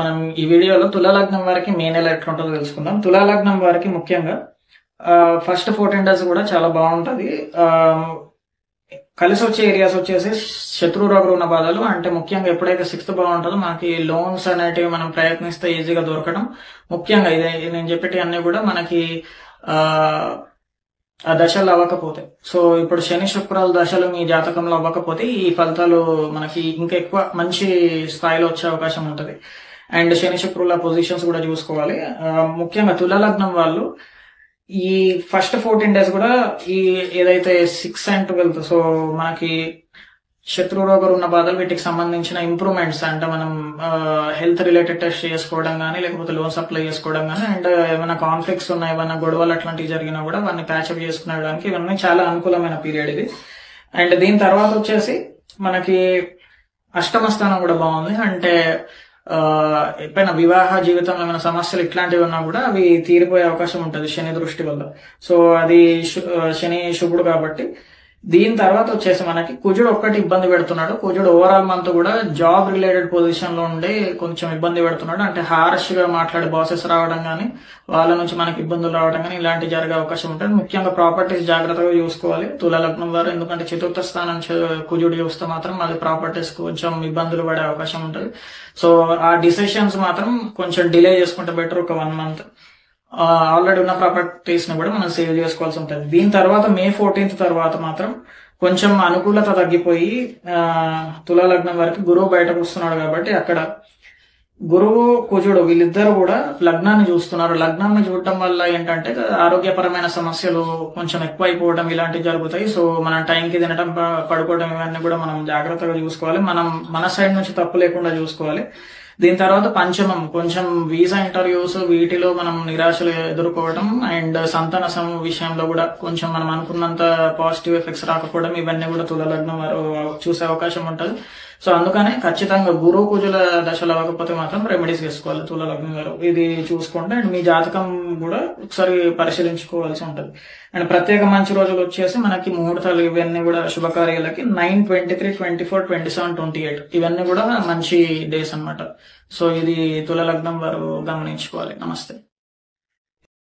మనం ఈ వీడియోలో తులా లగ్నం వారికి మే నెల ఎట్లుంటుందో తెలుసుకుందాం. తులా లగ్నం వారికి ముఖ్యంగా ఫస్ట్ 14 డేస్ కూడా చాలా బాగుంటది. కలిసి వచ్చే ఏరియాస్ వచ్చేసి శత్రు రోగ రుణ బాధలు, అంటే ముఖ్యంగా ఎప్పుడైతే 6th బాగుంటుందో మనకి లోన్స్ అనేటివి మనం ప్రయత్నిస్తే ఈజీగా దొరకడం. ముఖ్యంగా ఇదే నేను చెప్పేటి అన్ని కూడా మనకి ఆ దశలు అవ్వకపోతే, సో ఇప్పుడు శని శుక్రాల దశలు మీ జాతకంలో అవ్వకపోతే ఈ ఫలితాలు మనకి ఇంకా ఎక్కువ మంచి స్థాయిలో వచ్చే అవకాశం ఉంటుంది. అండ్ శని శుక్రుల పొజిషన్స్ కూడా చూసుకోవాలి. ముఖ్యంగా తులా లగ్నం వాళ్ళు ఈ ఫస్ట్ 14 డేస్ కూడా ఈ ఏదైతే 6 and 12, సో మనకి శత్రు రోగ రుణ బాధలు వీటికి సంబంధించిన ఇంప్రూవ్మెంట్స్, అంటే మనం హెల్త్ రిలేటెడ్ టెస్ట్ చేసుకోవడం కానీ, లేకపోతే లోన్స్ అప్లై చేసుకోవడం కానీ, అండ్ ఏమైనా కాన్ఫ్లిక్ట్స్ ఉన్నాయి, ఏమైనా గొడవలు అట్లాంటివి జరిగినా కూడా వాటిని ప్యాచప్ చేసుకునేడానికి ఇవన్నీ చాలా అనుకూలమైన పీరియడ్ ఇది. అండ్ దీని తర్వాత వచ్చేసి మనకి అష్టమ స్థానం కూడా బాగుంది. అంటే ఎప్పుడైనా వివాహ జీవితంలో ఏమైనా సమస్యలు ఇట్లాంటివి ఉన్నా కూడా అవి తీరిపోయే అవకాశం ఉంటుంది శని దృష్టి వల్ల. సో అది శని శుభుడు కాబట్టి. దీని తర్వాత వచ్చేసి మనకి కుజుడు ఒక్కటి ఇబ్బంది పెడుతున్నాడు. కుజుడు ఓవరాల్ మంత్ కూడా జాబ్ రిలేటెడ్ పొజిషన్ లో ఉండి కొంచెం ఇబ్బంది పెడుతున్నాడు. అంటే హార్ష్ గా మాట్లాడే బాసెస్ రావడం కానీ, వాళ్ళ నుంచి మనకి ఇబ్బందులు రావడం కానీ ఇలాంటి జరిగే అవకాశం ఉంటుంది. ముఖ్యంగా ప్రాపర్టీస్ జాగ్రత్తగా చూసుకోవాలి తులా లగ్నం వారు, ఎందుకంటే చతుర్థ స్థానం కుజుడు చూస్తే మాత్రం అది ప్రాపర్టీస్ కొంచెం ఇబ్బందులు పడే అవకాశం ఉంటుంది. సో ఆ డిసిషన్స్ మాత్రం కొంచెం డిలే చేసుకుంటే బెటర్. ఒక 1 month ఆల్రెడీ ఉన్న ప్రాపర్టీస్ ని కూడా మనం సేవ్ చేసుకోవాల్సి ఉంటుంది. దీని తర్వాత మే 14th తర్వాత మాత్రం కొంచెం అనుకూలత తగ్గిపోయి తులా లగ్నం వారికి గురువు బయటకు వస్తున్నాడు కాబట్టి అక్కడ గురువు కుజుడు వీళ్ళిద్దరు కూడా లగ్నాన్ని చూస్తున్నారు. లగ్నాన్ని చూడటం వల్ల ఏంటంటే ఆరోగ్యపరమైన సమస్యలు కొంచెం ఎక్కువ అయిపోవడం ఇలాంటివి జరుగుతాయి. సో మనం టైంకి తినడం, పడుకోవడం ఇవన్నీ కూడా మనం జాగ్రత్తగా చూసుకోవాలి. మనం మన సైడ్ నుంచి తప్పు లేకుండా చూసుకోవాలి. దీని తర్వాత పంచమం, కొంచెం వీసా ఇంటర్వ్యూస్ వీటిలో మనం నిరాశలు ఎదుర్కోవడం, అండ్ సంతాన విషయంలో కూడా కొంచెం మనం అనుకున్నంత పాజిటివ్ ఎఫెక్ట్స్ రాకపోవడం, ఇవన్నీ కూడా తుల లగ్నం వారు చూసే అవకాశం ఉంటుంది. సో అందుకనే ఖచ్చితంగా గురు కుజుల దశలు అవ్వకపోతే మాత్రం రెమెడీస్ చేసుకోవాలి తుల లగ్నం వారు. ఇది చూసుకుంటే అండ్ మీ జాతకం కూడా ఒకసారి పరిశీలించుకోవాల్సి ఉంటుంది. అండ్ ప్రత్యేక మంచి రోజులు వచ్చేసి మనకి ముహూర్తాలు ఇవన్నీ కూడా శుభకార్యాలకి 9, 23, 24, 27, 28 ఇవన్నీ కూడా మంచి డేస్ అన్నమాట. సో ఇది తుల లగ్నం వారు గమనించుకోవాలి. నమస్తే.